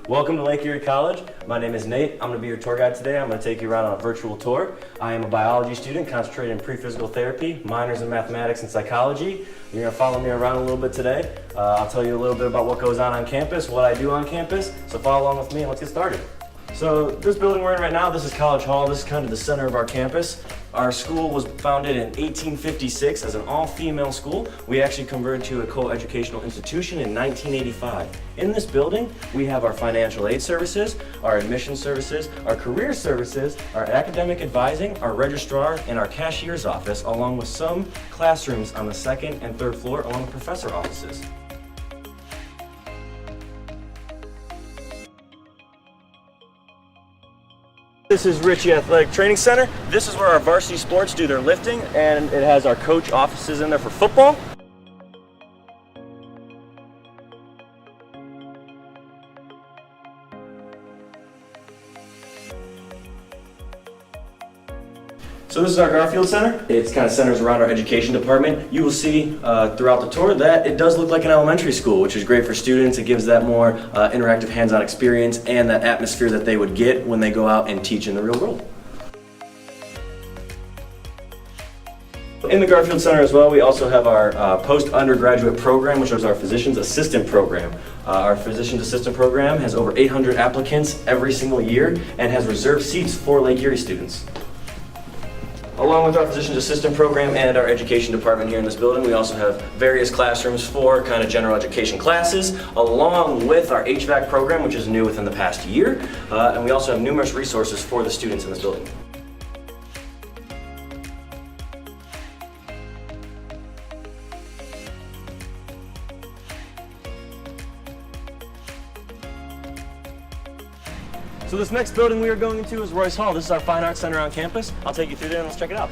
Welcome to Lake Erie College. My name is Nate. I'm going to be your tour guide today. I'm going to take you around on a virtual tour. I am a biology student concentrating in pre-physical therapy, minors in mathematics and psychology. You're going to follow me around a little bit today. I'll tell you a little bit about what goes on campus, what I do on campus. So follow along with me and let's get started. So this building we're in right now, this is College Hall. This is kind of the center of our campus. Our school was founded in 1856 as an all-female school. We actually converted to a co-educational institution in 1985. In this building, we have our financial aid services, our admissions services, our career services, our academic advising, our registrar, and our cashier's office, along with some classrooms on the second and third floor, along with professor offices. This is RITCHIE Athletic Training Center. This is where our varsity sports do their lifting, and it has our coach offices in there for football. So this is our Garfield Center. It kind of centers around our education department. You will see throughout the tour that it does look like an elementary school, which is great for students. It gives that more interactive hands-on experience and that atmosphere that they would get when they go out and teach in the real world. In the Garfield Center as well, we also have our post-undergraduate program, which is our Physician's Assistant program. Our Physician's Assistant program has over 800 applicants every single year and has reserved seats for Lake Erie students. Along with our Physician's Assistant program and our education department here in this building, we also have various classrooms for kind of general education classes, along with our HVAC program, which is new within the past year, and we also have numerous resources for the students in this building. So this next building we are going into is ROYCE Hall. This is our Fine Arts Center on campus. I'll take you through there and let's check it out.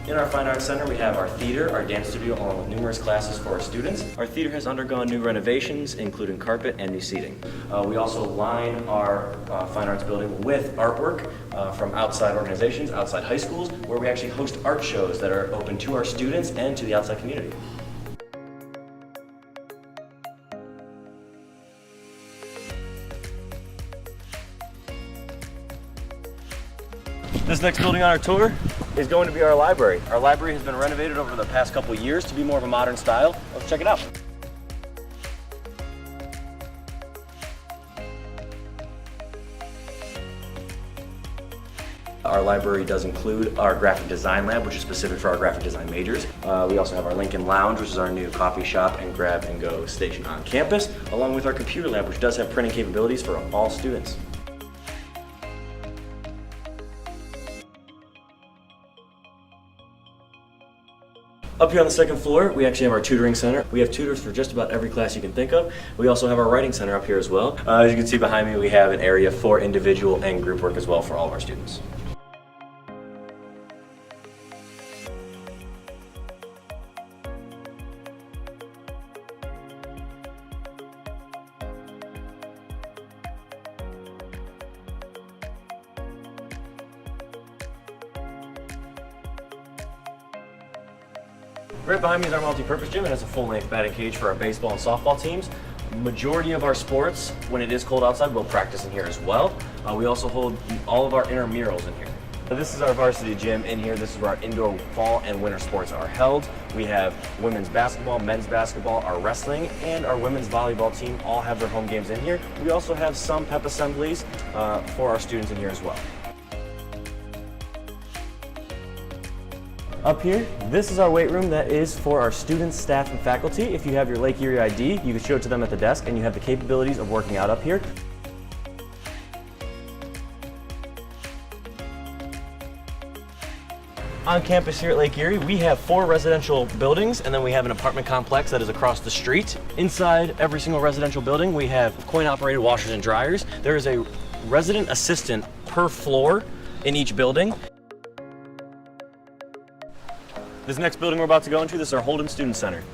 In our Fine Arts Center, we have our theater, our dance studio, along with numerous classes for our students. Our theater has undergone new renovations, including carpet and new seating. We also line our Fine Arts building with artwork from outside organizations, outside high schools, where we actually host art shows that are open to our students and to the outside community. This next building on our tour is going to be our library. Our library has been renovated over the past couple of years to be more of a modern style. Let's check it out. Our library does include our graphic design lab, which is specific for our graphic design majors. We also have our Lincoln Lounge, which is our new coffee shop and grab and go station on campus, along with our computer lab, which does have printing capabilities for all students. Up here on the second floor, we actually have our tutoring center. We have tutors for just about every class you can think of. We also have our writing center up here as well. As you can see behind me, we have an area for individual and group work as well for all of our students. Right behind me is our multi-purpose gym. It has a full-length batting cage for our baseball and softball teams. Majority of our sports, when it is cold outside, we'll practice in here as well. We also hold all of our intramurals in here. This is our varsity gym in here. This is where our indoor fall and winter sports are held. We have women's basketball, men's basketball, our wrestling, and our women's volleyball team all have their home games in here. We also have some pep assemblies for our students in here as well. Up here, this is our weight room that is for our students, staff, and faculty. If you have your Lake Erie ID, you can show it to them at the desk and you have the capabilities of working out up here. On campus here at Lake Erie, we have 4 residential buildings and then we have an apartment complex that is across the street. Inside every single residential building, we have coin-operated washers and dryers. There is a resident assistant per floor in each building. This next building we're about to go into, this is our Holden Student Center.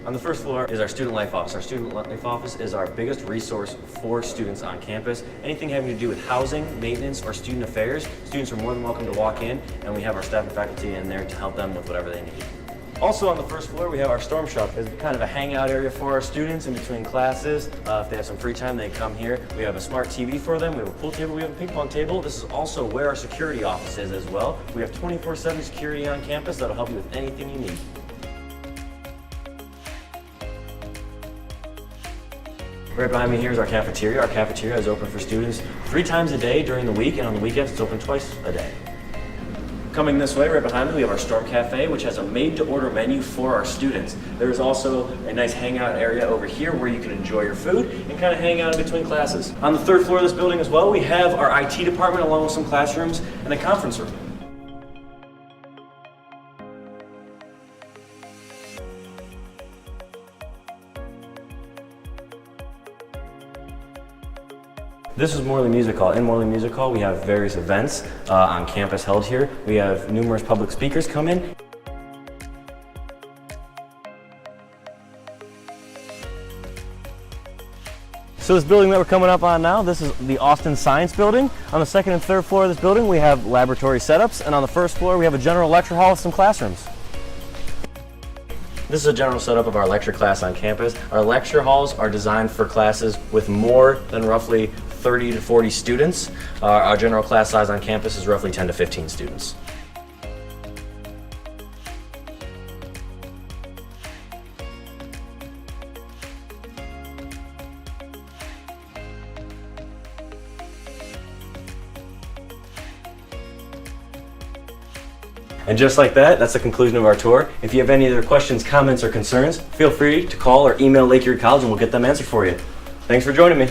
On the first floor is our Student Life Office. Our Student Life Office is our biggest resource for students on campus. Anything having to do with housing, maintenance, or student affairs, students are more than welcome to walk in, and we have our staff and faculty in there to help them with whatever they need. Also on the first floor, we have our storm shop. It's kind of a hangout area for our students in between classes. If they have some free time, they come here. We have a smart TV for them. We have a pool table. We have a ping pong table. This is also where our security office is as well. We have 24/7 security on campus that'll help you with anything you need. Right behind me here is our cafeteria. Our cafeteria is open for students 3 times a day during the week, and on the weekends it's open twice a day. Coming this way, right behind me, we have our Storm Cafe, which has a made-to-order menu for our students. There is also a nice hangout area over here where you can enjoy your food and kind of hang out in between classes. On the 3rd floor of this building as well, we have our IT department along with some classrooms and a conference room. This is Morley Music Hall. In Morley Music Hall, we have various events on campus held here. We have numerous public speakers come in. So this building that we're coming up on now, this is the Austin Science Building. On the 2nd and 3rd floor of this building, we have laboratory setups, and on the 1st floor, we have a general lecture hall with some classrooms. This is a general setup of our lecture class on campus. Our lecture halls are designed for classes with more than roughly 30 to 40 students. Our general class size on campus is roughly 10 to 15 students. And just like that, that's the conclusion of our tour. If you have any other questions, comments, or concerns, feel free to call or email Lake Erie College and we'll get them answered for you. Thanks for joining me.